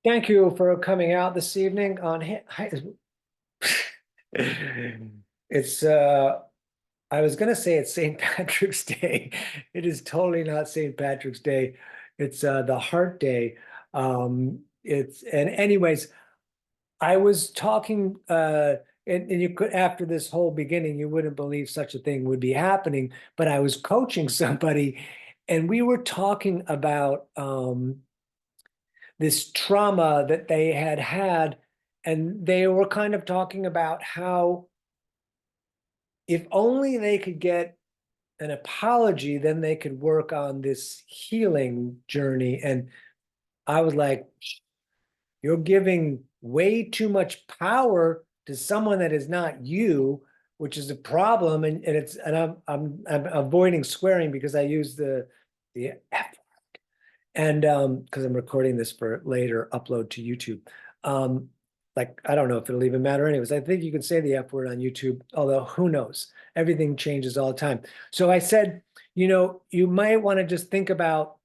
Thank you for coming out this evening on it's I was gonna say it's St. Patrick's Day. It is totally not St. Patrick's Day. It's the Heart Day. It's and anyways, I was talking and you could after this whole beginning, you wouldn't believe such a thing would be happening, but I was coaching somebody and we were talking about this trauma that they had had. And they were kind of talking about how if only they could get an apology, then they could work on this healing journey. And I was like, you're giving way too much power to someone that is not you, which is a problem. And I'm avoiding swearing because I use the F and because I'm recording this for later upload to YouTube. Um, like I don't know if it'll even matter anyways. I think you can say the F word on YouTube, although who knows? Everything changes all the time. So I said, you might want to just think about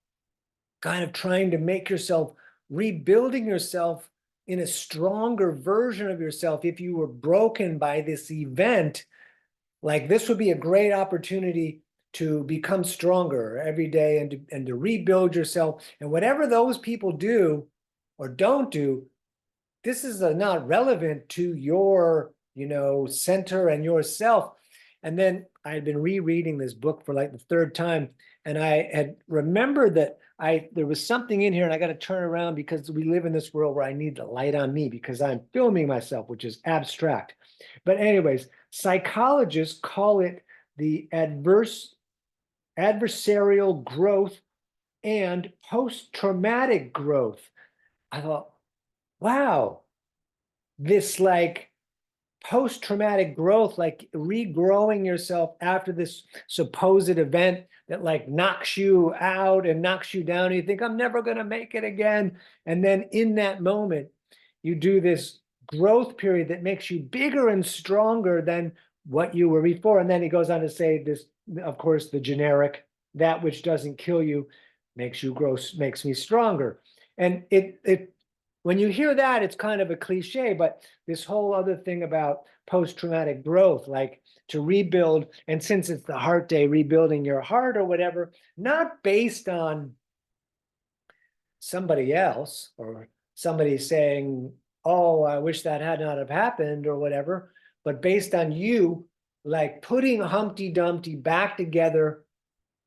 kind of trying to make yourself rebuilding yourself in a stronger version of yourself. If you were broken by this event, like this would be a great opportunity to become stronger every day and to rebuild yourself. And whatever those people do or don't do, this is not relevant to your, center and yourself. And then I had been rereading this book for like the third time, and I had remembered that there was something in here, and I got to turn around because we live in this world where I need the light on me because I'm filming myself, which is abstract. But anyways, psychologists call it the adversarial growth and post-traumatic growth. I thought, wow, this like post-traumatic growth, like regrowing yourself after this supposed event that like knocks you out and knocks you down. And you think, I'm never going to make it again. And then in that moment, you do this growth period that makes you bigger and stronger than what you were before. And then he goes on to say this, of course, the generic, that which doesn't kill you makes you grow, makes me stronger. And it when you hear that, it's kind of a cliche, but this whole other thing about post-traumatic growth, like to rebuild, and since it's the Heart Day, rebuilding your heart or whatever, not based on somebody else or somebody saying, oh, I wish that had not have happened or whatever, but based on you, like putting Humpty Dumpty back together,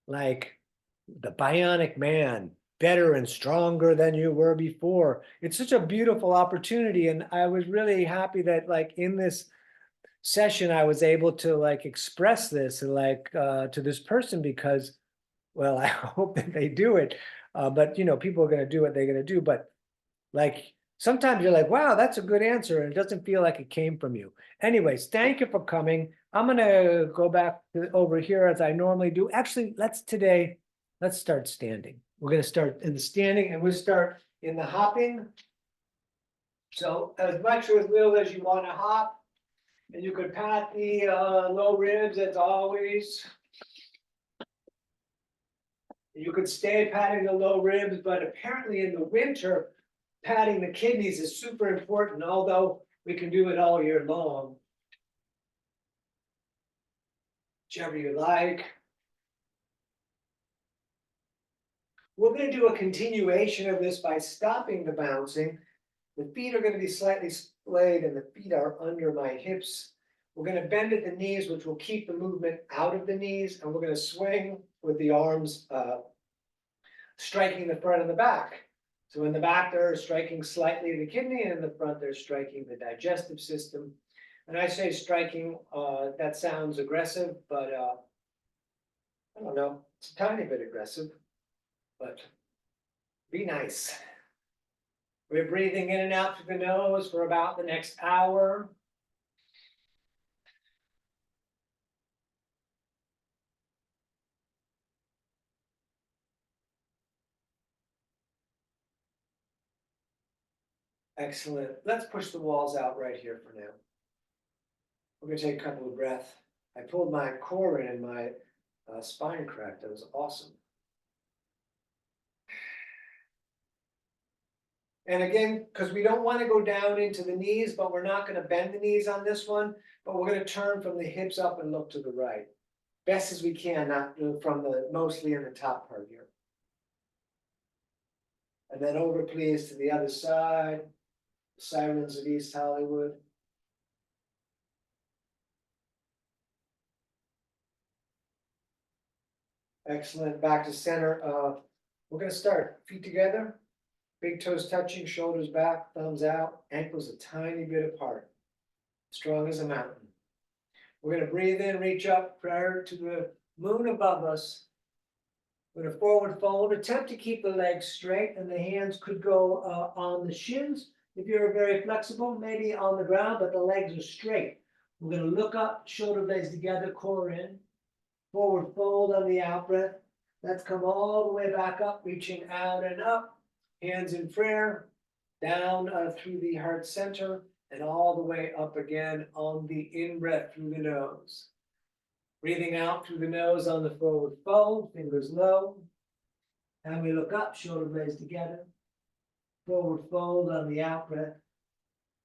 like the bionic man, better and stronger than you were before. It's such a beautiful opportunity. And I was really happy that like in this session, I was able to like express this and like to this person because, well, I hope that they do it. But people are going to do what they're going to do. But like sometimes you're like, wow, that's a good answer. And it doesn't feel like it came from you. Anyways, thank you for coming. I'm going to go back over here as I normally do. Actually, let's start standing. We're going to start in the standing and we'll start in the hopping. So as much or as little as you want to hop, and you could pat the low ribs as always. You could stay patting the low ribs, but apparently in the winter, patting the kidneys is super important, although we can do it all year long. Whichever you like. We're going to do a continuation of this by stopping the bouncing. The feet are going to be slightly splayed and the feet are under my hips. We're going to bend at the knees, which will keep the movement out of the knees, and we're going to swing with the arms striking the front and the back. So in the back, they're striking slightly the kidney, and in the front, they're striking the digestive system. And I say striking, that sounds aggressive, but I don't know, it's a tiny bit aggressive, but be nice. We're breathing in and out through the nose for about the next hour. Excellent. Let's push the walls out right here for now. We're going to take a couple of breaths. I pulled my core in and my spine cracked. That was awesome. And again, because we don't want to go down into the knees, but we're not going to bend the knees on this one, but we're going to turn from the hips up and look to the right. Best as we can, not from the mostly in the top part here. And then over, please, to the other side. Sirens of East Hollywood. Excellent. Back to center. We're going to start feet together, big toes touching, shoulders back, thumbs out, ankles a tiny bit apart. Strong as a mountain. We're going to breathe in, reach up prior to the moon above us. We're going to forward fold, attempt to keep the legs straight, and the hands could go on the shins. If you're very flexible, maybe on the ground, but the legs are straight. We're going to look up, shoulder blades together, core in. Forward fold on the out breath. Let's come all the way back up, reaching out and up. Hands in prayer, down through the heart center, and all the way up again on the in breath through the nose. Breathing out through the nose on the forward fold, fingers low. And we look up, shoulder blades together. Forward fold on the out breath.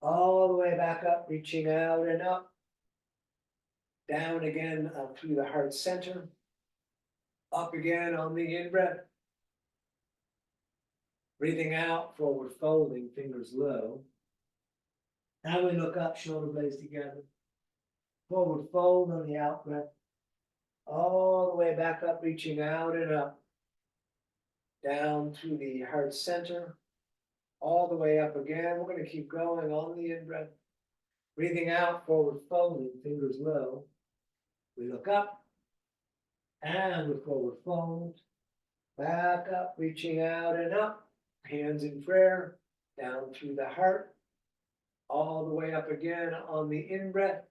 All the way back up, reaching out and up. Down again through the heart center. Up again on the in breath. Breathing out, forward folding, fingers low. And we look up, shoulder blades together. Forward fold on the out breath. All the way back up, reaching out and up. Down through the heart center. All the way up again. We're going to keep going on the in breath. Breathing out, forward folding, fingers low. We look up. And we forward fold. Back up, reaching out and up. Hands in prayer. Down through the heart. All the way up again on the in breath.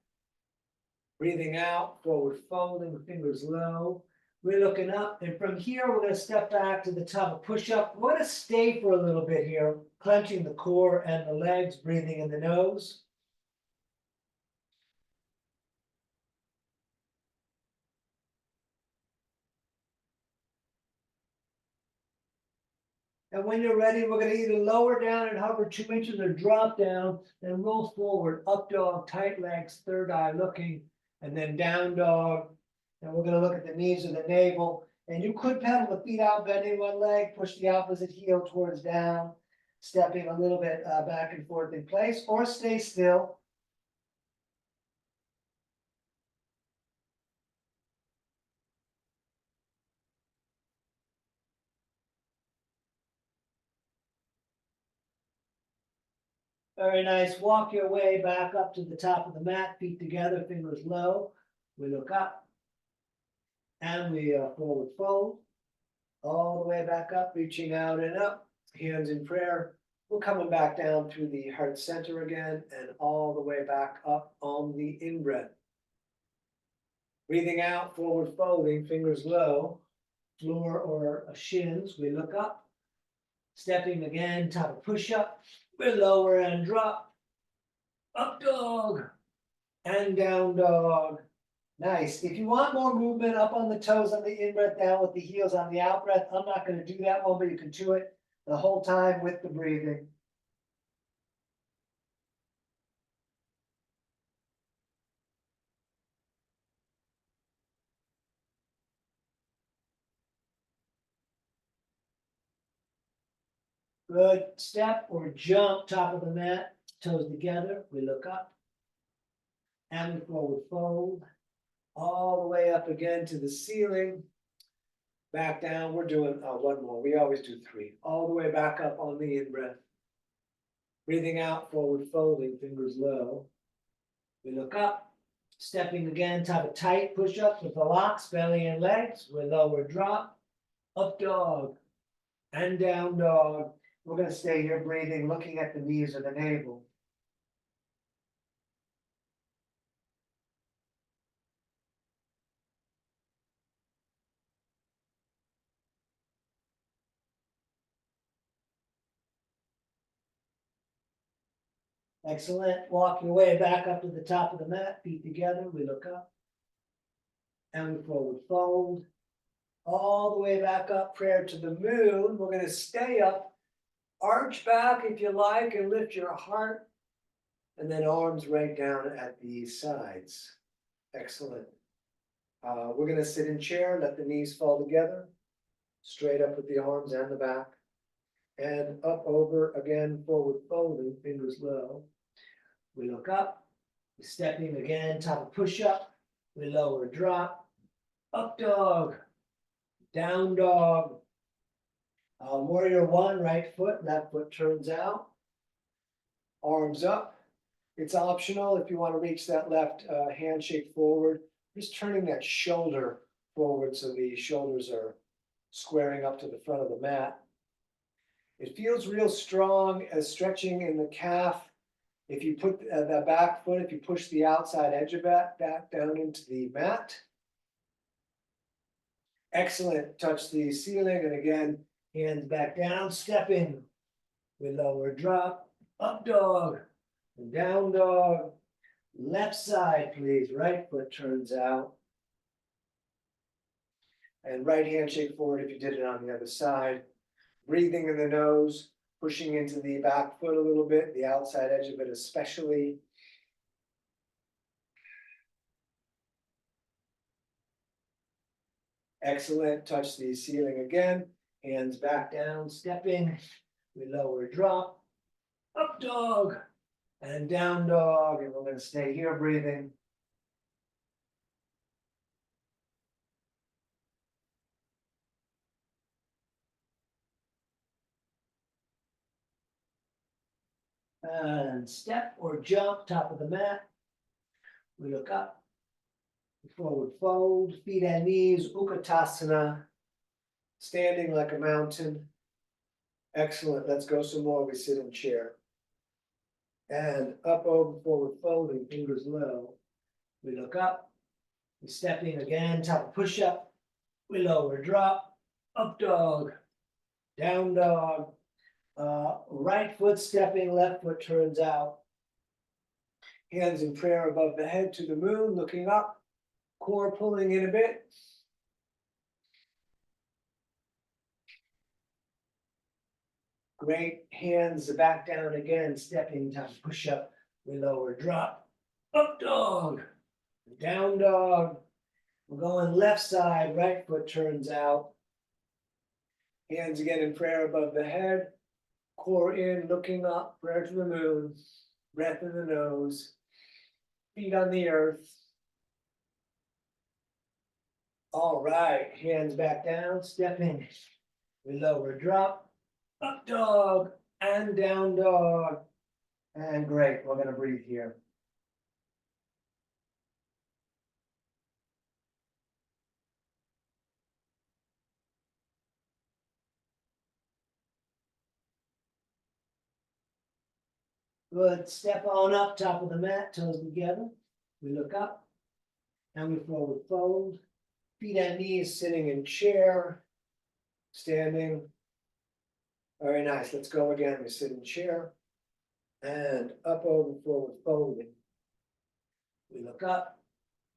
Breathing out, forward folding, fingers low. We're looking up, and from here, we're going to step back to the top of push-up. We're going to stay for a little bit here, clenching the core and the legs, breathing in the nose. And when you're ready, we're going to either lower down and hover 2 inches or drop down, then roll forward, up dog, tight legs, third eye looking, and then down dog. And we're going to look at the knees or the navel. And you could pedal the feet out, bending one leg, push the opposite heel towards down, stepping a little bit back and forth in place, or stay still. Very nice. Walk your way back up to the top of the mat, feet together, fingers low. We look up, and we forward fold. All the way back up, reaching out and up, hands in prayer. We're coming back down through the heart center again and all the way back up on the in breath. Breathing out, forward folding, fingers low, floor or shins. We look up, stepping again, top of push up. We lower and drop, up dog, and down dog. Nice. If you want more movement, up on the toes on the in-breath, down with the heels on the out-breath. I'm not going to do that one, but you can do it the whole time with the breathing. Good. Step or jump, top of the mat, toes together. We look up. And we forward fold. All the way up again to the ceiling. Back down. We're doing one more. We always do 3. All the way back up on the in-breath. Breathing out, forward folding, fingers low. We look up, stepping again, top of tight push-ups with the locks, belly and legs. We lower drop, up dog, and down dog. We're going to stay here breathing, looking at the knees or the navel. Excellent. Walk your way back up to the top of the mat, feet together. We look up, and we forward fold. All the way back up, prayer to the moon. We're going to stay up Arch back if you like and lift your heart. And then arms right down at the sides. Excellent. We're going to sit in chair, let the knees fall together. Straight up with the arms and the back. And up over again, forward folding, fingers low. We look up. We step in again, top of push up. We lower, drop. Up dog. Down dog. Warrior one, right foot, left foot turns out. Arms up. It's optional if you want to reach that left handshake forward. Just turning that shoulder forward so the shoulders are squaring up to the front of the mat. It feels real strong as stretching in the calf. If you put the back foot, if you push the outside edge of that back down into the mat. Excellent. Touch the ceiling and again, hands back down, step in. We lower, drop, up dog, down dog. Left side, please. Right foot turns out. And right handshake forward if you did it on the other side. Breathing in the nose, pushing into the back foot a little bit, the outside edge of it especially. Excellent. Touch the ceiling again. Hands back down, stepping. We lower, drop, up dog, and down dog. And we're going to stay here breathing. And step or jump, top of the mat. We look up, forward fold, feet and knees, Utkatasana, standing like a mountain. Excellent, let's go some more, we sit in chair. And up over, forward folding, fingers low. We look up, we step in again, top of push up. We lower, drop, up dog, down dog. Right foot stepping, left foot turns out. Hands in prayer above the head to the moon, looking up, core pulling in a bit. Great, hands back down again, stepping, top push up, we lower, drop, up dog, down dog. We're going left side, right foot turns out. Hands again in prayer above the head, core in, looking up, prayer to the moon, breath in the nose, feet on the earth. All right, hands back down, step in. We lower, drop, up dog, and down dog. And great, we're going to breathe here. Good, step on up, top of the mat, toes together. We look up, and we forward fold. Feet and knees sitting in chair, standing. Very nice, let's go again. We sit in chair, and up over, forward folding. We look up,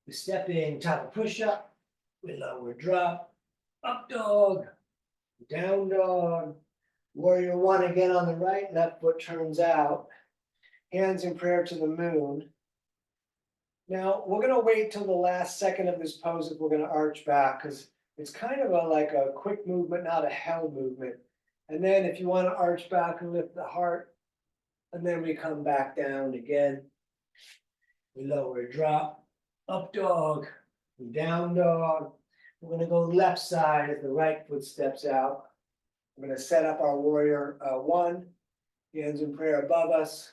we step in, top of push up, we lower, drop, up dog, down dog. Warrior one again on the right, left foot turns out. Hands in prayer to the moon. Now, we're going to wait till the last second of this pose if we're going to arch back, because it's kind of like a quick movement, not a held movement. And then if you want to arch back and lift the heart, and then we come back down again. We lower, drop, up dog, down dog. We're going to go left side as the right foot steps out. We're going to set up our warrior one, hands in prayer above us.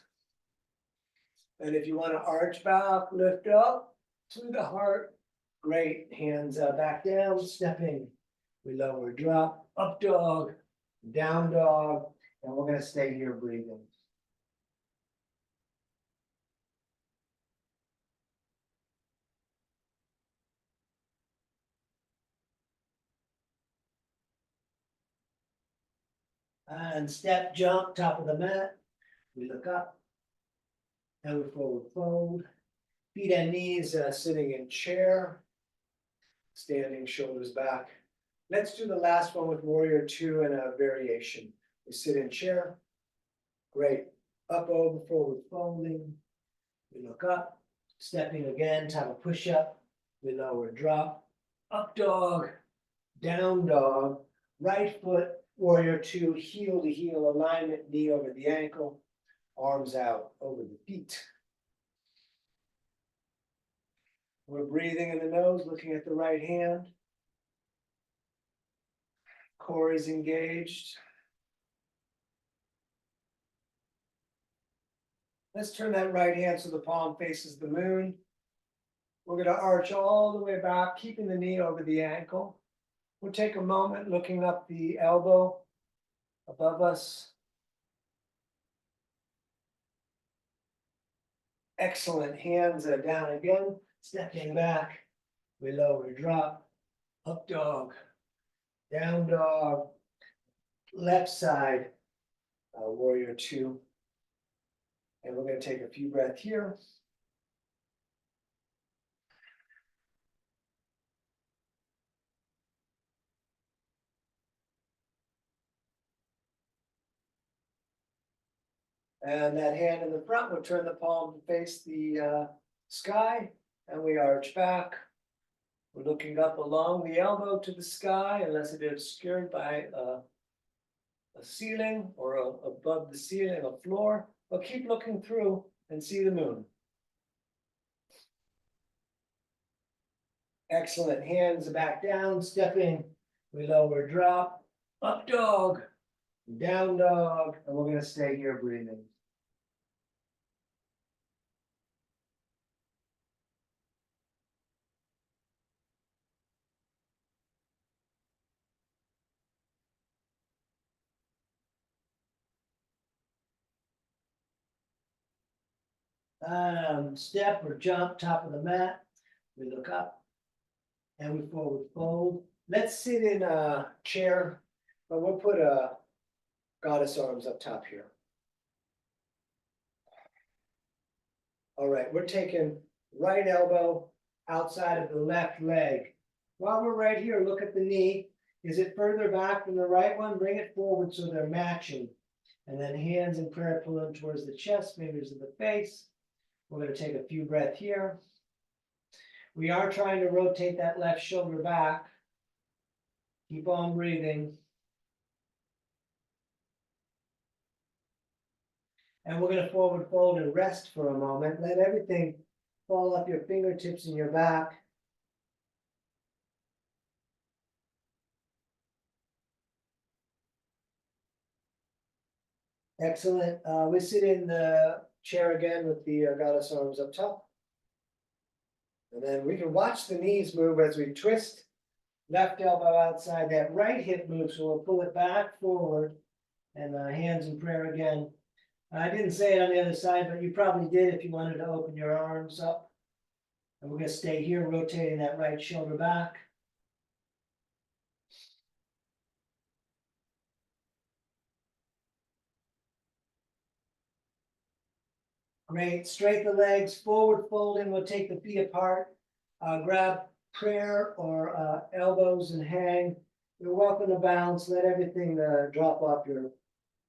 And if you want to arch back, lift up to the heart. Great, hands back down, stepping. We lower, drop, up dog, down dog, and we're going to stay here breathing. And step, jump, top of the mat. We look up, and we forward fold. Feet and knees sitting in chair, standing, shoulders back. Let's do the last one with warrior two and a variation. We sit in chair. Great. Up, over, forward folding. We look up, stepping again, time a push up. We lower, drop. Up dog, down dog, right foot, warrior two, heel to heel alignment, knee over the ankle, arms out over the feet. We're breathing in the nose, looking at the right hand. Core is engaged. Let's turn that right hand so the palm faces the moon. We're going to arch all the way back, keeping the knee over the ankle. We'll take a moment looking up the elbow above us. Excellent. Hands are down again, stepping back. We lower, drop, up dog, down dog, left side, warrior two. And we're going to take a few breaths here. And that hand in the front, we'll turn the palm to face the sky, and we arch back. We're looking up along the elbow to the sky, unless it is obscured by a ceiling or above the ceiling, a floor. But keep looking through and see the moon. Excellent. Hands back down, stepping. We lower, drop, up dog, down dog, and we're going to stay here breathing. Step or jump, top of the mat. We look up and we forward fold. Let's sit in a chair, but we'll put a goddess arms up top here. All right, we're taking right elbow outside of the left leg. While we're right here, look at the knee. Is it further back than the right one? Bring it forward so they're matching. And then hands in prayer, pull them towards the chest, fingers in the face. We're going to take a few breaths here. We are trying to rotate that left shoulder back. Keep on breathing. And we're going to forward fold and rest for a moment. Let everything fall up your fingertips and your back. Excellent. We sit in the chair again with the goddess arms up top. And then we can watch the knees move as we twist. Left elbow outside, that right hip moves, so we'll pull it back forward. And hands in prayer again. I didn't say it on the other side, but you probably did if you wanted to open your arms up. And we're going to stay here, rotating that right shoulder back. Great. Straight the legs, forward folding. We'll take the feet apart. Grab prayer or elbows and hang. You're welcome to bounce. Let everything drop off your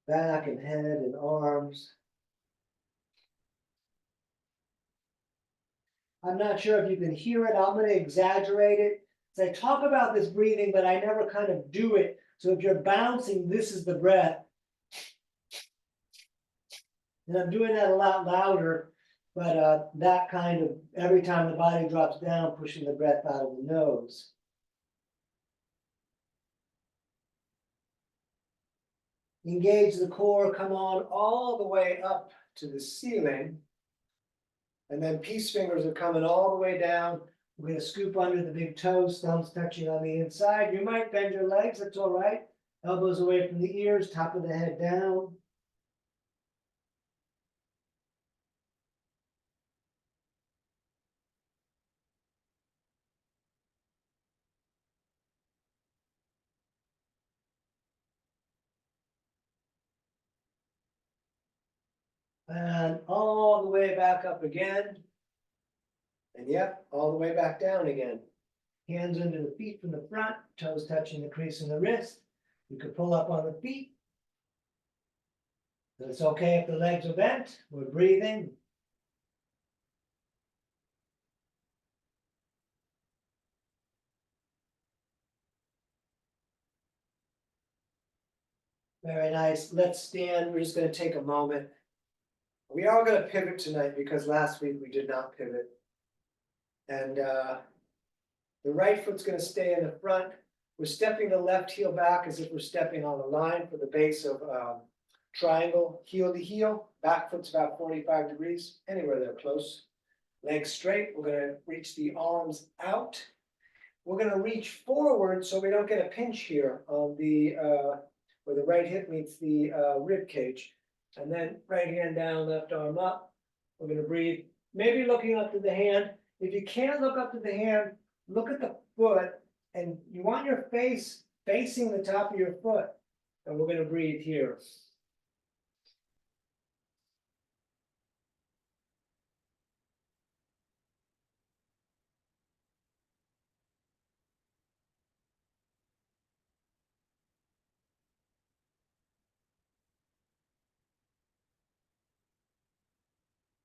back and head and arms. I'm not sure if you can hear it. I'm going to exaggerate it. So I talk about this breathing, but I never kind of do it. So if you're bouncing, this is the breath. And I'm doing that a lot louder, but that kind of, every time the body drops down, pushing the breath out of the nose. Engage the core, come on all the way up to the ceiling. And then peace fingers are coming all the way down. We're going to scoop under the big toes, thumbs touching on the inside. You might bend your legs, that's all right. Elbows away from the ears, top of the head down. And all the way back up again. And yep, all the way back down again. Hands under the feet from the front, toes touching the crease in the wrist. You could pull up on the feet. It's okay if the legs are bent, we're breathing. Very nice, let's stand, we're just gonna take a moment. We are gonna pivot tonight because last week we did not pivot. And the right foot's gonna stay in the front. We're stepping the left heel back as if we're stepping on a line for the base of triangle, heel to heel. Back foot's about 45 degrees, anywhere they're close. Legs straight, we're gonna reach the arms out. We're gonna reach forward so we don't get a pinch here on the where the right hip meets the rib cage. And then right hand down, left arm up. We're gonna breathe, maybe looking up to the hand. If you can't look up to the hand, look at the foot, and you want your face facing the top of your foot. And we're gonna breathe here.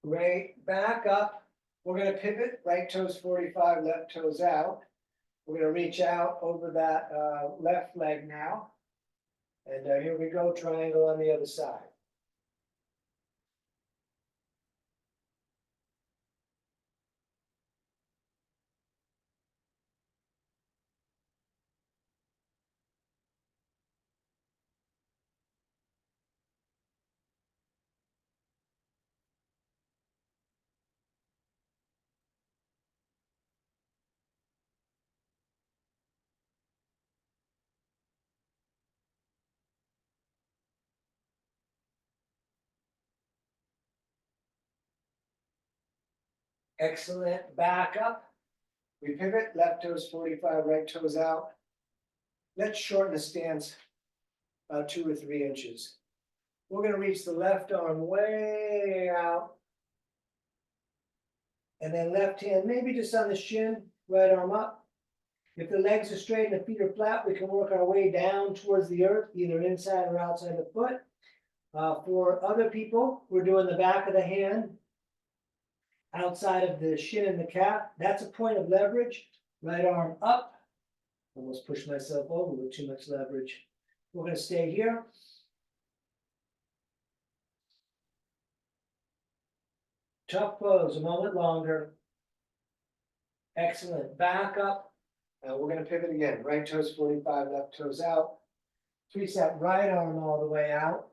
Great, back up. We're gonna pivot, right toes 45, left toes out. We're gonna reach out over that left leg now. And here we go, triangle on the other side. Excellent, back up. We pivot, left toes 45, right toes out. Let's shorten the stance about 2 or 3 inches. We're gonna reach the left arm way out. And then left hand, maybe just on the shin, right arm up. If the legs are straight and the feet are flat, we can work our way down towards the earth, either inside or outside the foot. For other people, we're doing the back of the hand outside of the shin and the calf. That's a point of leverage. Right arm up. Almost pushed myself over with too much leverage. We're going to stay here. Tough pose, a moment longer. Excellent. Back up. We're going to pivot again. Right toes 45, left toes out. Reach that right arm all the way out.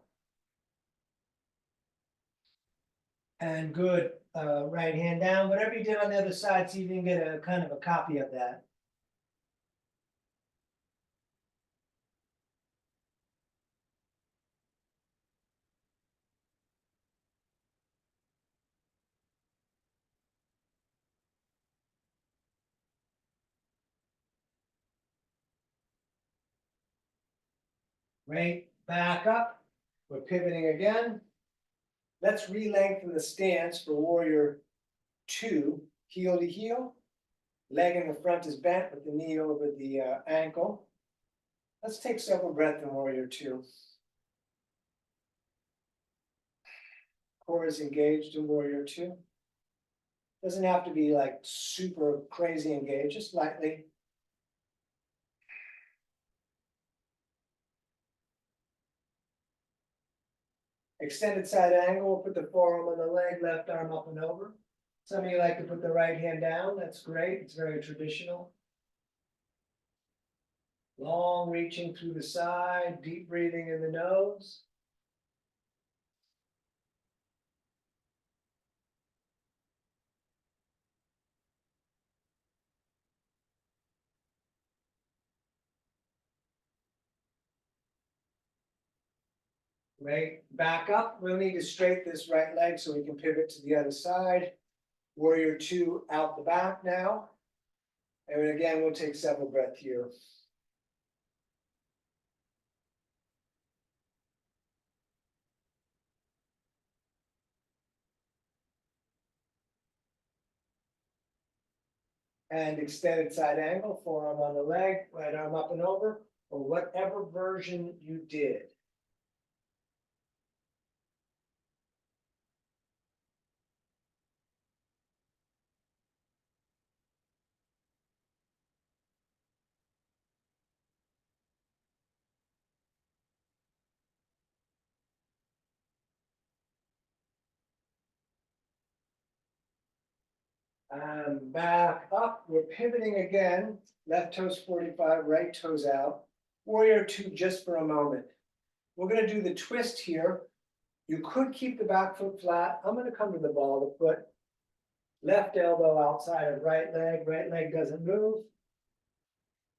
And good. Right hand down. Whatever you did on the other side, so you can get a kind of a copy of that. Right, back up. We're pivoting again. Let's re-lengthen the stance for warrior 2, heel to heel. Leg in the front is bent with the knee over the ankle. Let's take several breaths in warrior 2. Core is engaged in warrior 2. Doesn't have to be like super crazy engaged, just lightly. Extended side angle, we'll put the forearm on the leg, left arm up and over. Some of you like to put the right hand down, that's great, it's very traditional. Long reaching through the side, deep breathing in the nose. Right, back up. We'll need to straighten this right leg so we can pivot to the other side. Warrior 2 out the back now. And again, we'll take several breaths here. And extended side angle, forearm on the leg, right arm up and over, or whatever version you did. Back up, we're pivoting again, left toes 45, right toes out. Warrior two just for a moment. We're gonna do the twist here. You could keep the back foot flat. I'm gonna come to the ball of the foot. Left elbow outside of right leg doesn't move.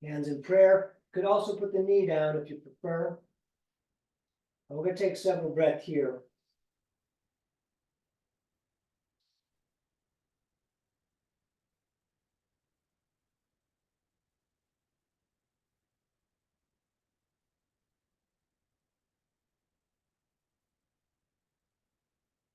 Hands in prayer. Could also put the knee down if you prefer. And we're gonna take several breaths here.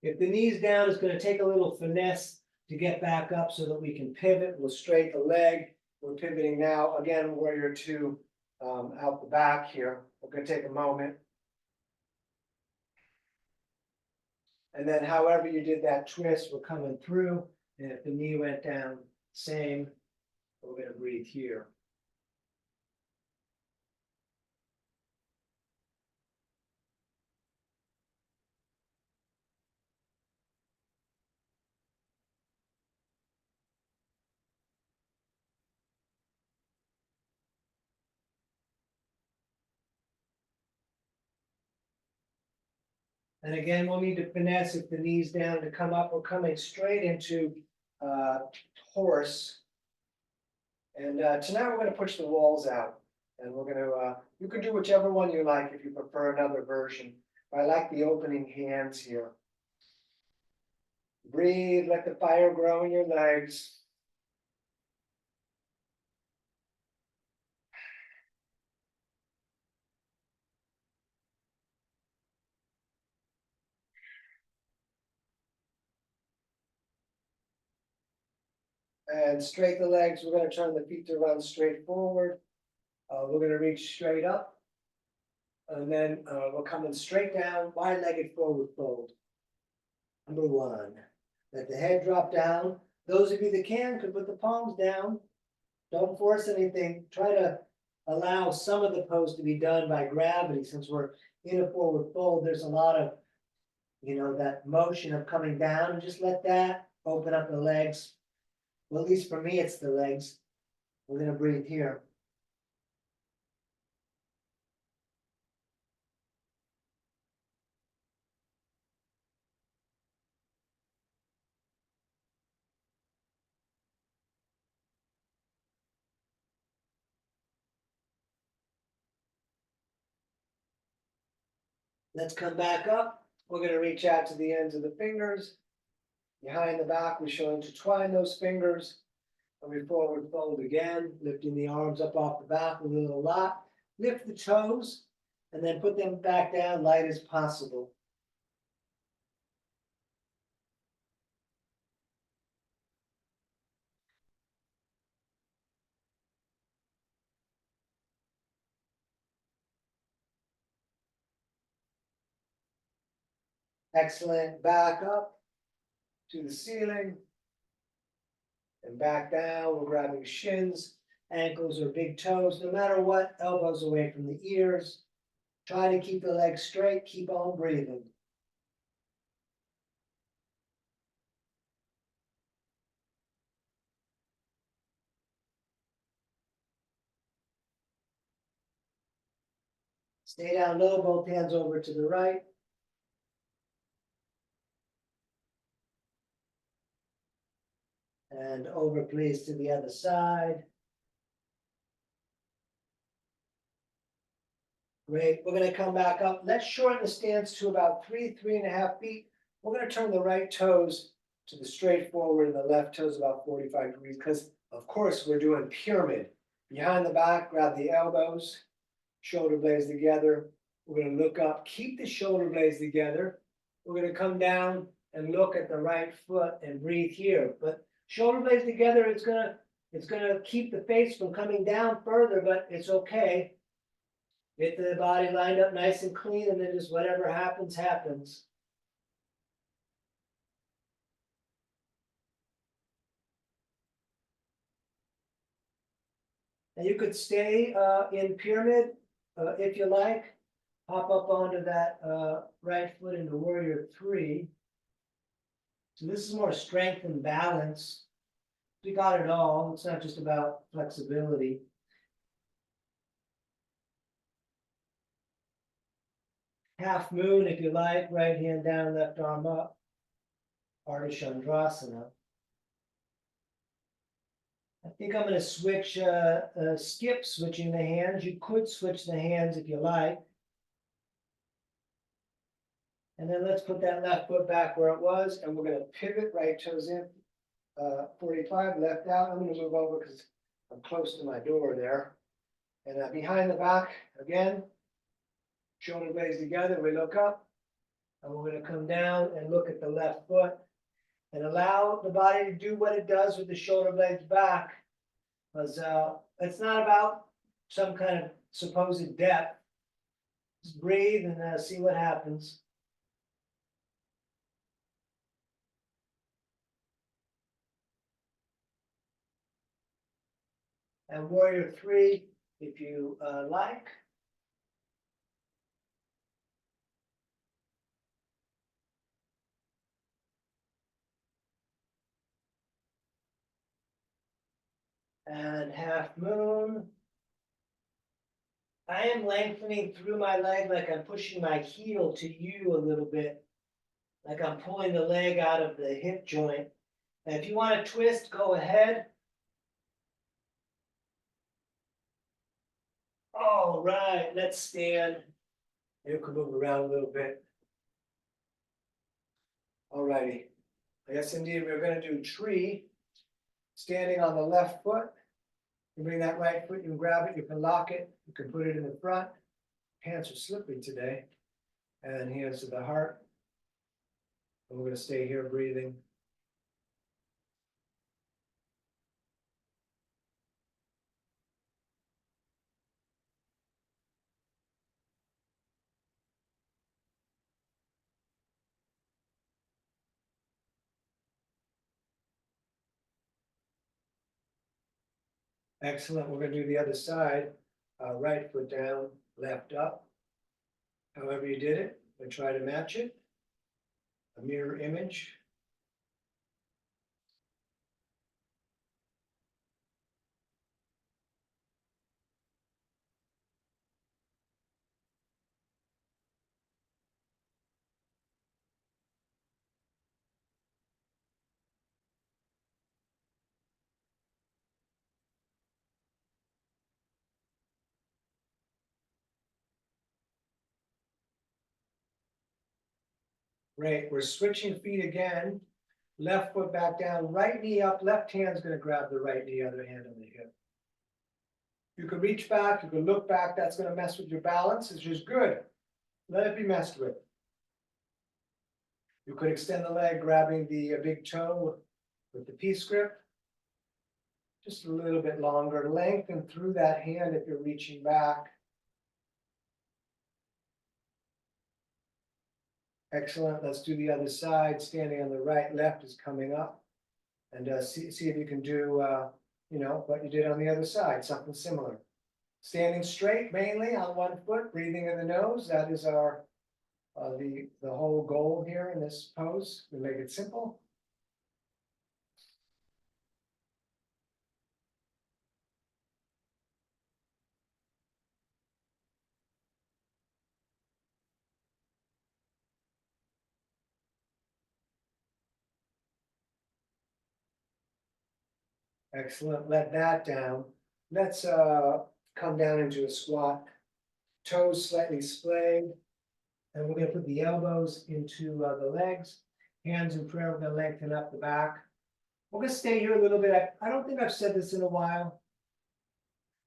If the knee's down, it's gonna take a little finesse to get back up so that we can pivot. We'll straighten the leg. We're pivoting now. Again, warrior two out the back here. We're gonna take a moment. And then however you did that twist, we're coming through. And if the knee went down, same. We're gonna breathe here. And again, we'll need to finesse if the knee's down to come up. We're coming straight into horse. And tonight we're going to push the walls out. And we're going to, you can do whichever one you like if you prefer another version. But I like the opening hands here. Breathe, let the fire grow in your legs. And straight the legs. We're going to turn the feet to run straight forward. We're going to reach straight up. And then we're coming straight down, wide-legged forward fold. Number one. Let the head drop down. Those of you that can could put the palms down. Don't force anything. Try to allow some of the pose to be done by gravity. Since we're in a forward fold, there's a lot of, that motion of coming down, and just let that open up the legs. Well, at least for me, it's the legs. We're going to breathe here. Let's come back up. We're going to reach out to the ends of the fingers. Behind the back, we shall intertwine those fingers. And we forward fold again, lifting the arms up off the back with a little lot. Lift the toes, and then put them back down light as possible. Excellent. Back up to the ceiling. And back down. We're grabbing shins, ankles, or big toes. No matter what, elbows away from the ears. Try to keep the legs straight. Keep on breathing. Stay down low, both hands over to the right. And over, please, to the other side. Great. We're going to come back up. Let's shorten the stance to about 3.5 feet. We're going to turn the right toes to the straight forward and the left toes about 45 degrees because, of course, we're doing pyramid. Behind the back, grab the elbows, shoulder blades together. We're going to look up, keep the shoulder blades together. We're going to come down and look at the right foot and breathe here. But shoulder blades together, it's gonna keep the face from coming down further, but it's okay. Get the body lined up nice and clean, and then just whatever happens, happens. And you could stay in pyramid if you like. Hop up onto that right foot into warrior three. So this is more strength and balance. We got it all. It's not just about flexibility. Half moon, if you like, right hand down, left arm up. Ardha Chandrasana. I think I'm going to switch, skip switching the hands. You could switch the hands if you like. And then let's put that left foot back where it was, and we're going to pivot, right toes in, 45, left out. I'm going to move over because I'm close to my door there. And behind the back, again, shoulder blades together, we look up, and we're going to come down and look at the left foot, and allow the body to do what it does with the shoulder blades back. Because it's not about some kind of supposed depth. Just breathe and see what happens. And warrior 3, if you like. And half moon. I am lengthening through my leg like I'm pushing my heel to you a little bit. Like I'm pulling the leg out of the hip joint. And if you want to twist, go ahead. All right, let's stand. You can move around a little bit. All righty. Yes, indeed, we're going to do tree. Standing on the left foot. You bring that right foot, you can grab it, you can lock it, you can put it in the front. Hands are slippery today. And hands to the heart. And we're going to stay here breathing. Excellent. We're going to do the other side. Right foot down, left up. However you did it, we try to match it. A mirror image. Great. We're switching feet again. Left foot back down, right knee up, left hand's going to grab the right knee, other hand on the hip. You can reach back, you can look back, that's going to mess with your balance, it's just good. Let it be messed with. You could extend the leg, grabbing the big toe with the peace grip. Just a little bit longer, lengthen through that hand if you're reaching back. Excellent, let's do the other side, standing on the right, left is coming up. And see if you can do, what you did on the other side, something similar. Standing straight mainly on one foot, breathing in the nose, that is our, the whole goal here in this pose, we make it simple. Excellent, let that down. Let's come down into a squat. Toes slightly splayed. And we're going to put the elbows into the legs. Hands in prayer, we're going to lengthen up the back. We're going to stay here a little bit. I don't think I've said this in a while.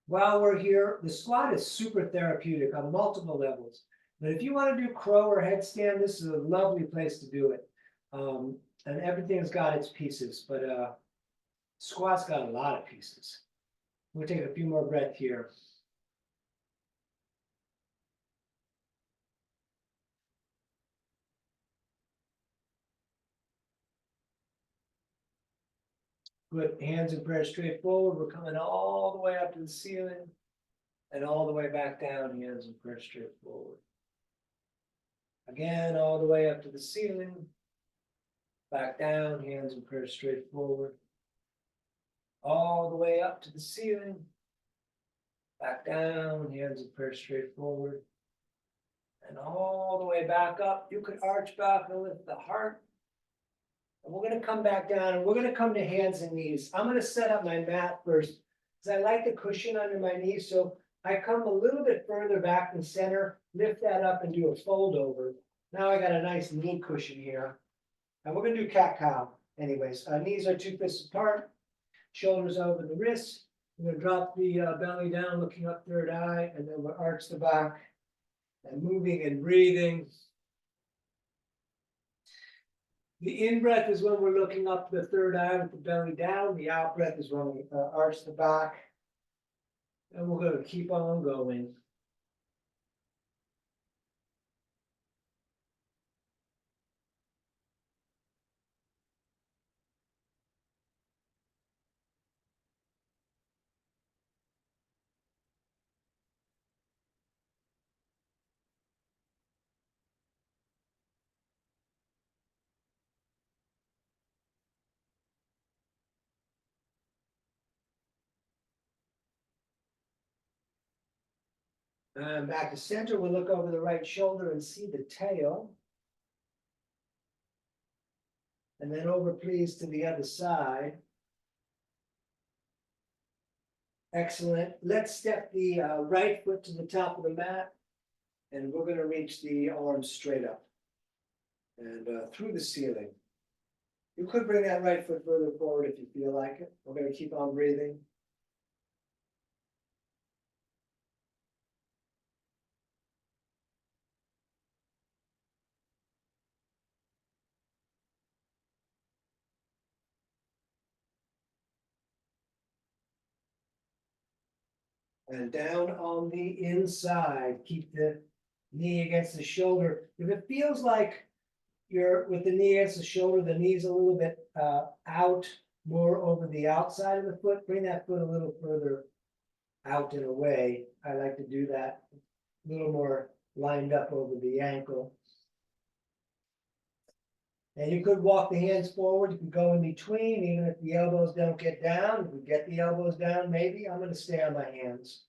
While we're here, the squat is super therapeutic on multiple levels. But if you want to do crow or headstand, this is a lovely place to do it. And everything's got its pieces, but squat's got a lot of pieces. We'll take a few more breaths here. Good, hands in prayer straight forward. We're coming all the way up to the ceiling and all the way back down, hands in prayer straight forward. Again, all the way up to the ceiling, back down, hands in prayer straight forward. all the way up to the ceiling. Back down, hands are pretty straightforward. And all the way back up. You could arch back and lift the heart. And we're gonna come back down and we're gonna come to hands and knees. I'm gonna set up my mat first, because I like the cushion under my knees, so I come a little bit further back than center, lift that up and do a fold over. Now I got a nice knee cushion here. And we're gonna do cat-cow anyways. Knees are 2 fists apart, shoulders over the wrists. We're gonna drop the belly down, looking up third eye, and then we'll arch the back and moving and breathing. The in-breath is when we're looking up the third eye with the belly down. The out-breath is when we arch the back. And we're going to keep on going. Back to center, we'll look over the right shoulder and see the tail. And then over, please, to the other side. Excellent. Let's step the right foot to the top of the mat. And we're going to reach the arms straight up and through the ceiling. You could bring that right foot further forward if you feel like it. We're going to keep on breathing. And down on the inside, keep the knee against the shoulder. If it feels like you're with the knee against the shoulder, the knee's a little bit out, more over the outside of the foot, bring that foot a little further out and away. I like to do that a little more lined up over the ankle. And you could walk the hands forward, you could go in between, even if the elbows don't get down. If we get the elbows down, maybe I'm going to stay on my hands.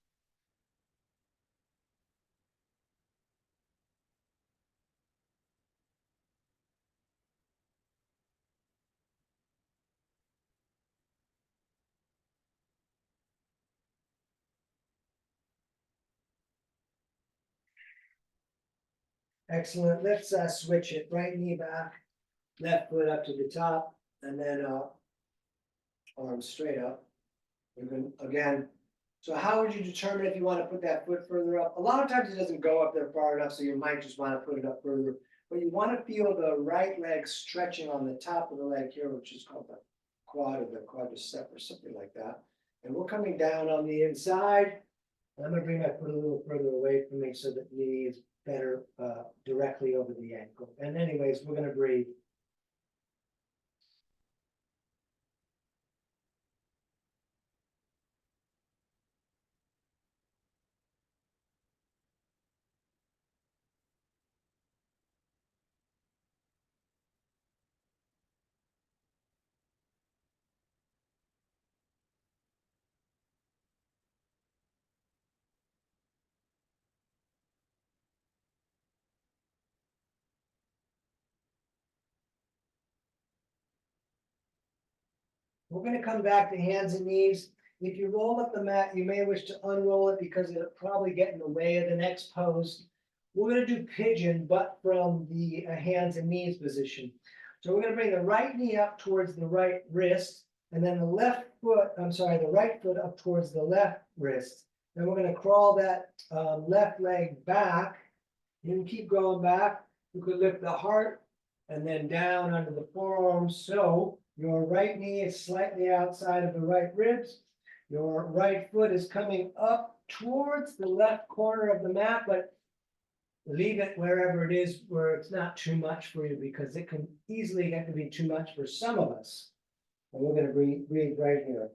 Excellent. Let's switch it. Right knee back, left foot up to the top, and then arms straight up. Again, so how would you determine if you want to put that foot further up? A lot of times it doesn't go up there far enough, so you might just want to put it up further. But you want to feel the right leg stretching on the top of the leg here, which is called the quad or the quadricep or something like that. And we're coming down on the inside. And I'm going to bring my foot a little further away from me so that the knee is better directly over the ankle. And anyways, we're going to breathe. We're going to come back to hands and knees. If you roll up the mat, you may wish to unroll it because it'll probably get in the way of the next pose. We're going to do pigeon, but from the hands and knees position. So we're going to bring the right knee up towards the right wrist, and then the the right foot up towards the left wrist. Then we're going to crawl that left leg back. You can keep going back. You could lift the heart and then down under the forearms. So your right knee is slightly outside of the right ribs. Your right foot is coming up towards the left corner of the mat, but leave it wherever it is where it's not too much for you, because it can easily get to be too much for some of us. And we're going to breathe right here.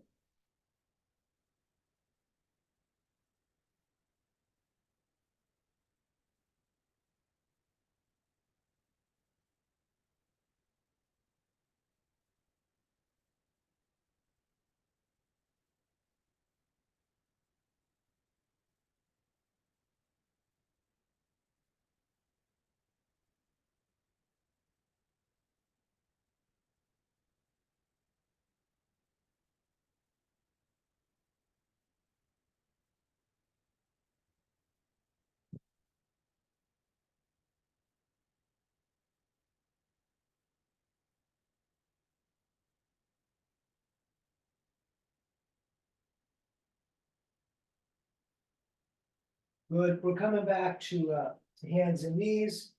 Good. We're coming back to hands and knees,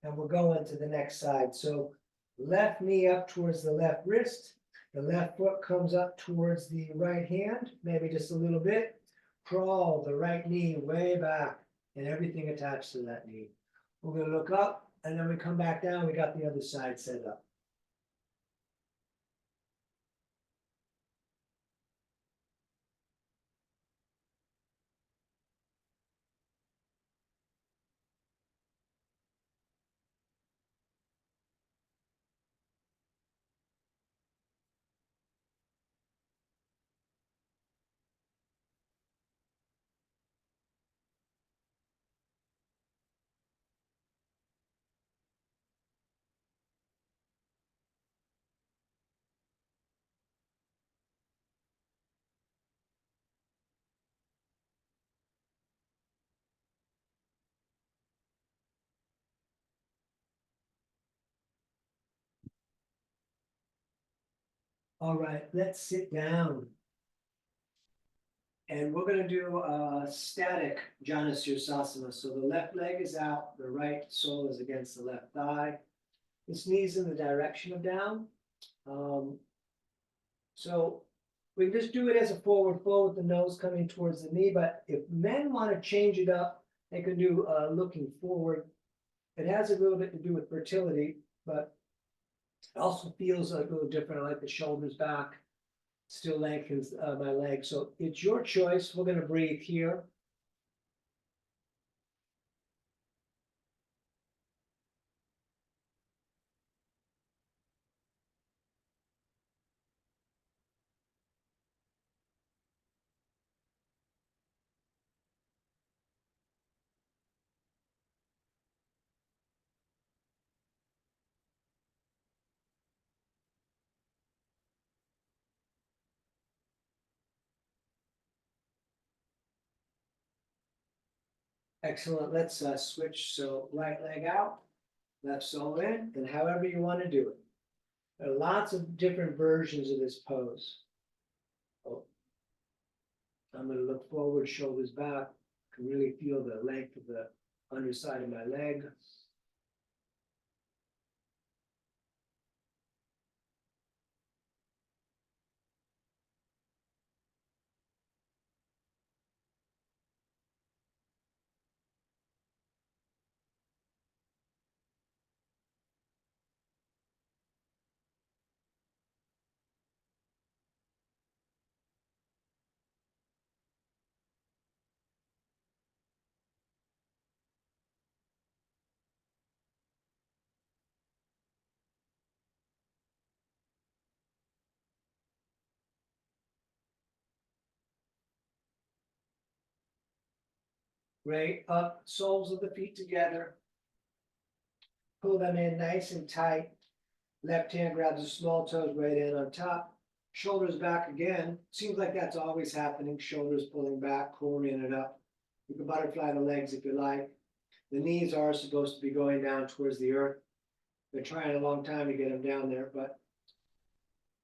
and we're going to the next side. So left knee up towards the left wrist. The left foot comes up towards the right hand, maybe just a little bit. Crawl the right knee way back and everything attached to that knee. We're going to look up and then we come back down. We got the other side set up. All right, let's sit down. And we're gonna do a static Janu Sirsasana. So the left leg is out, the right sole is against the left thigh. This knee's in the direction of down. So we just do it as a forward fold with the nose coming towards the knee, but if men want to change it up, they can do looking forward. It has a little bit to do with fertility, but it also feels a little different. I like the shoulders back, still lengthens my leg. So it's your choice. We're going to breathe here. Excellent. Let's switch. So right leg out, left sole in, and however you want to do it. There are lots of different versions of this pose. Oh, I'm going to look forward, shoulders back. Can really feel the length of the underside of my leg. Great. Up, soles of the feet together. Pull them in nice and tight. Left hand grabs the small toes, right hand on top. Shoulders back again. Seems like that's always happening. Shoulders pulling back, coring it up. You can butterfly the legs if you like. The knees are supposed to be going down towards the earth. Been trying a long time to get them down there, but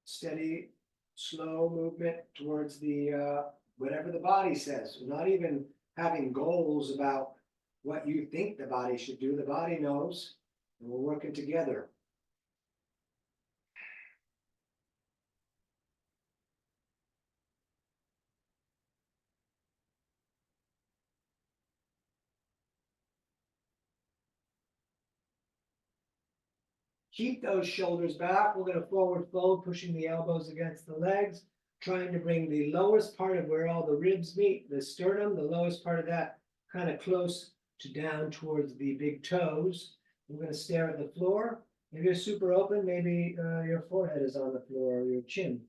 steady, slow movement towards the whatever the body says. We're not even having goals about what you think the body should do. The body knows, and we're working together. Keep those shoulders back. We're going to forward fold, pushing the elbows against the legs, trying to bring the lowest part of where all the ribs meet, the sternum, the lowest part of that, kind of close to down towards the big toes. We're going to stare at the floor. If you're super open, maybe your forehead is on the floor or your chin.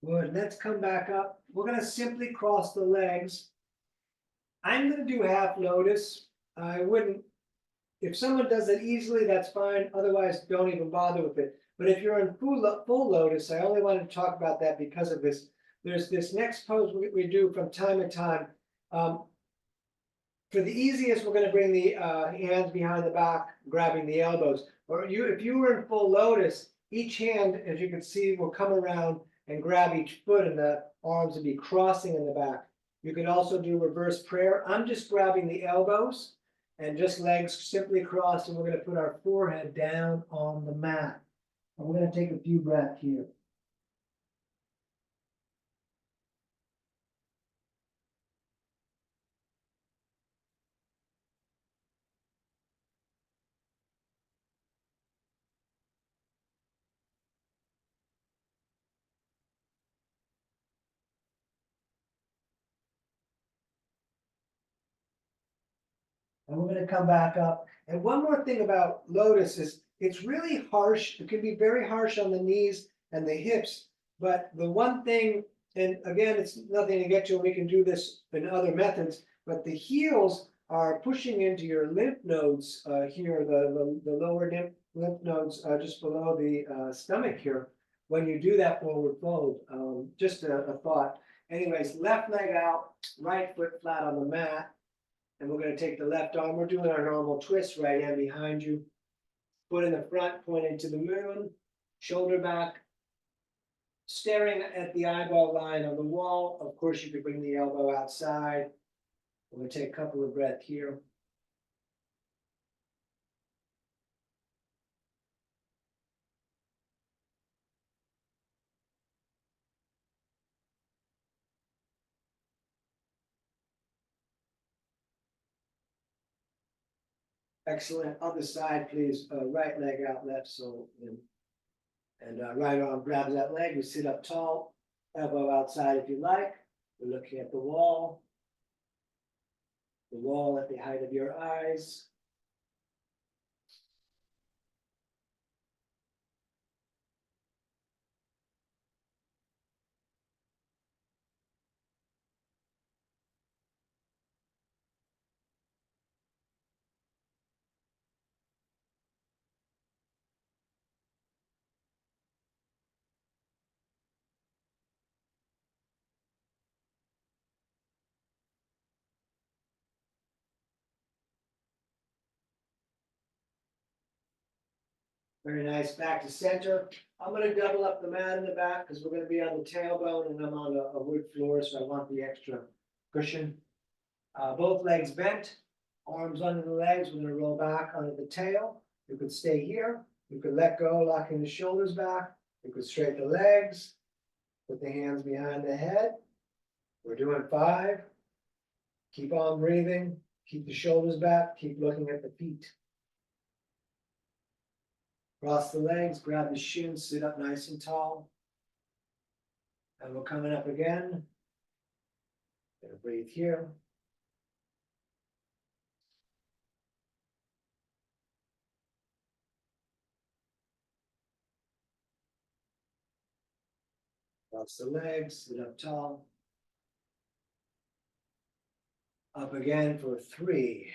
Good. Let's come back up. We're going to simply cross the legs. I'm going to do half lotus. I wouldn't, if someone does it easily, that's fine, otherwise don't even bother with it. But if you're in full lotus, I only wanted to talk about that because of this. There's this next pose we do from time to time. For the easiest, we're gonna bring the hands behind the back, grabbing the elbows. Or if you were in full lotus, each hand, as you can see, will come around and grab each foot, and the arms will be crossing in the back. You can also do reverse prayer. I'm just grabbing the elbows and just legs simply crossed, and we're gonna put our forehead down on the mat. And we're gonna take a few breaths here. And we're gonna come back up. And one more thing about lotus is it's really harsh. It can be very harsh on the knees and the hips. But the one thing, and again, it's nothing to get you, and we can do this in other methods, but the heels are pushing into your lymph nodes here, the lower lymph nodes just below the stomach here. When you do that forward fold, just a thought. Anyways, left leg out, right foot flat on the mat. And we're going to take the left arm. We're doing our normal twist, right hand behind you. Foot in the front, pointing to the moon. Shoulder back. Staring at the eyeball line on the wall. Of course, you could bring the elbow outside. We're going to take a couple of breaths here. Excellent. Other side, please. Right leg out, left sole in. And right arm grabs that leg. We sit up tall. Elbow outside if you like. We're looking at the wall. The wall at the height of your eyes. Very nice. Back to center. I'm going to double up the mat in the back because we're going to be on the tailbone, and I'm on a wood floor, so I want the extra cushion. Both legs bent, arms under the legs. We're going to roll back onto the tail. You could stay here. You could let go, locking the shoulders back. You could straighten the legs. Put the hands behind the head. We're doing 5. Keep on breathing. Keep the shoulders back. Keep looking at the feet. Cross the legs, grab the shins, sit up nice and tall. And we're coming up again. Gonna breathe here. Cross the legs, sit up tall. Up again for 3.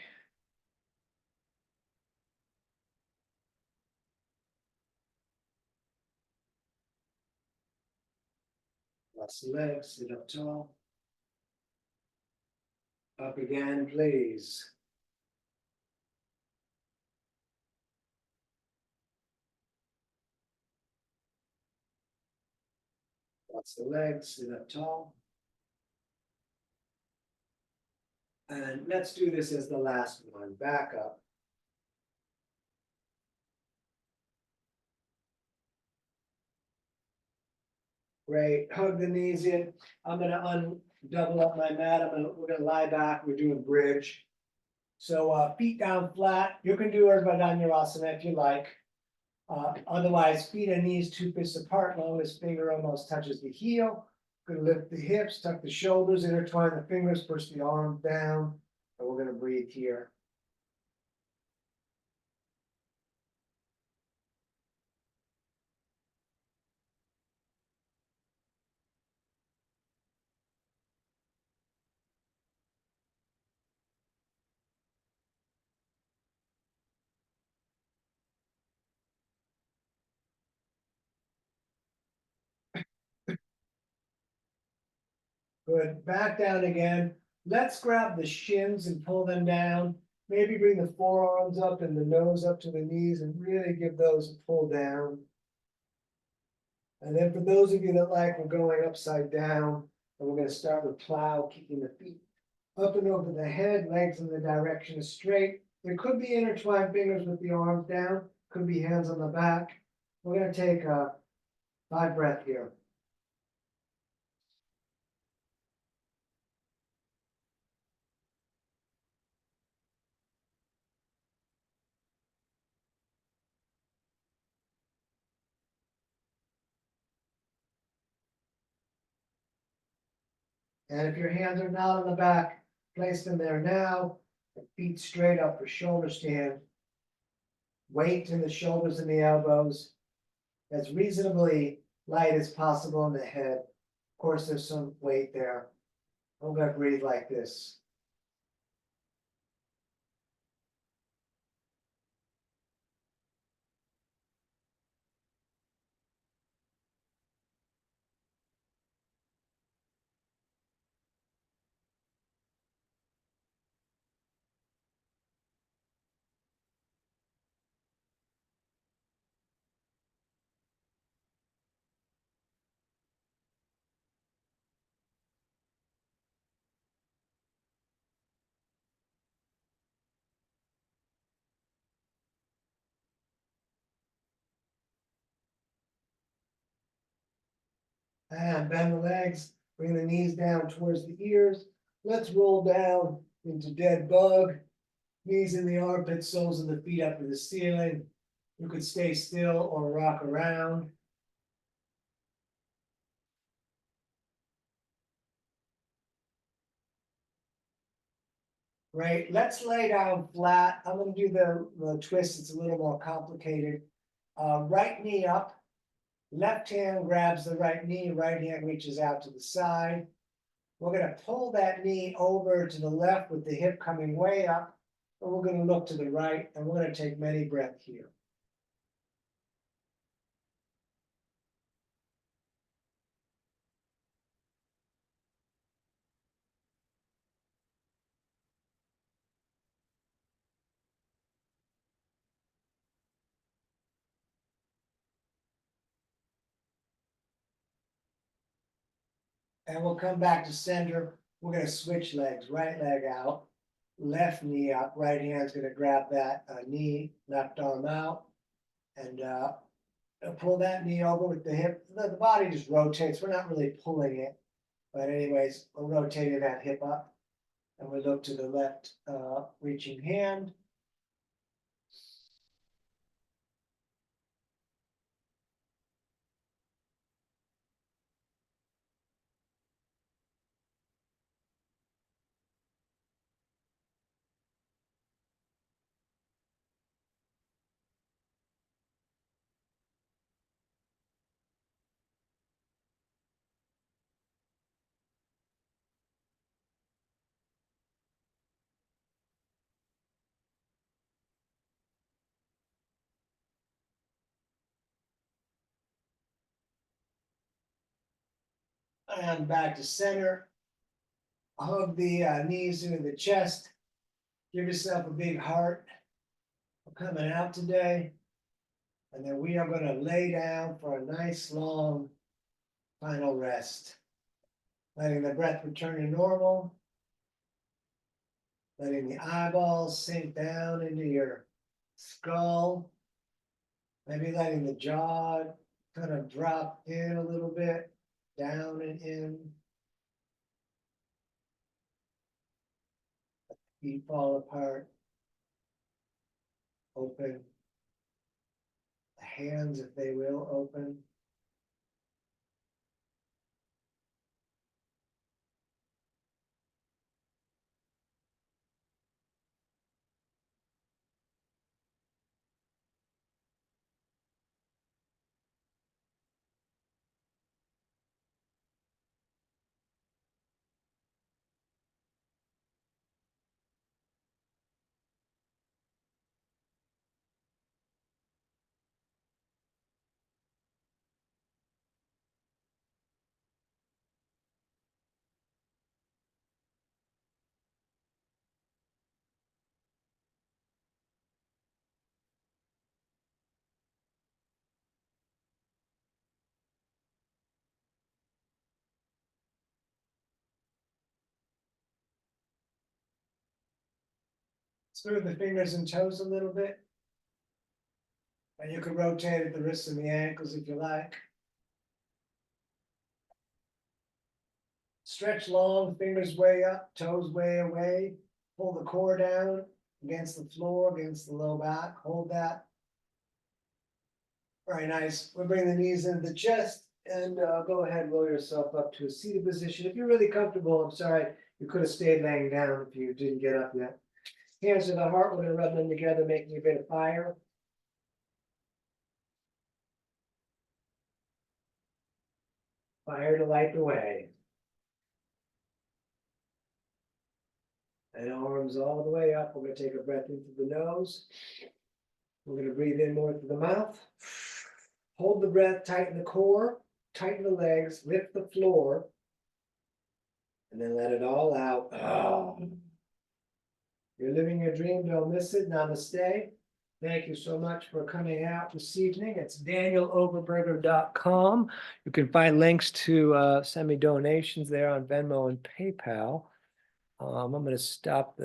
Cross the legs, sit up tall. Up again, please. Cross the legs, sit up tall. And let's do this as the last one. Back up. Great. Hug the knees in. I'm going to double up my mat. We're going to lie back. We're doing bridge. So feet down flat. You can do Urdhva Dhanurasana if you like. Otherwise, feet and knees 2 fists apart. Longest finger almost touches the heel. Gonna lift the hips, tuck the shoulders, intertwine the fingers, push the arms down, and we're gonna breathe here. Good, back down again. Let's grab the shins and pull them down. Maybe bring the forearms up and the nose up to the knees and really give those a pull down. And then for those of you that like, we're going upside down, and we're gonna start with plow, kicking the feet up and over the head, legs in the direction of straight. There could be intertwined fingers with the arms down, could be hands on the back. We're gonna take a 5 breath here. And if your hands are not on the back, place them there now. Feet straight up for shoulder stand. Weight in the shoulders and the elbows. As reasonably light as possible in the head. Of course, there's some weight there. I'm gonna breathe like this. And bend the legs, bring the knees down towards the ears. Let's roll down into dead bug. Knees in the armpits, soles of the feet up to the ceiling. You could stay still or rock around. Right, let's lay down flat. I'm gonna do the twist, it's a little more complicated. Right knee up, left hand grabs the right knee, right hand reaches out to the side. We're gonna pull that knee over to the left with the hip coming way up, and we're gonna look to the right, and we're gonna take many breaths here. And we'll come back to center. We're gonna switch legs, right leg out, left knee up, right hand's gonna grab that knee, left arm out. And pull that knee over with the hip. The body just rotates. We're not really pulling it. But anyways, we're rotating that hip up. And we look to the left reaching hand. And back to center. Hug the knees into the chest. Give yourself a big heart. We're coming out today. And then we are going to lay down for a nice long final rest. Letting the breath return to normal. Letting the eyeballs sink down into your skull. Maybe letting the jaw kind of drop in a little bit, down and in. Feet fall apart. Open. The hands, if they will, open. Smooth the fingers and toes a little bit. And you can rotate at the wrists and the ankles if you like. Stretch long, fingers way up, toes way away. Pull the core down against the floor, against the low back. Hold that. Very nice. We'll bring the knees into the chest and go ahead and roll yourself up to a seated position. If you're really comfortable, I'm sorry, you could have stayed laying down if you didn't get up yet. Hands to the heart, we're gonna rub them together, making a bit of fire. Fire to light the way. And arms all the way up. We're gonna take a breath into the nose. We're gonna breathe in more through the mouth. Hold the breath, tighten the core, tighten the legs, lift the floor. And then let it all out. You're living your dream, don't miss it. Namaste. Thank you so much for coming out this evening. It's danieloverberger.com. You can find links to send me donations there on Venmo and PayPal. I'm going to stop the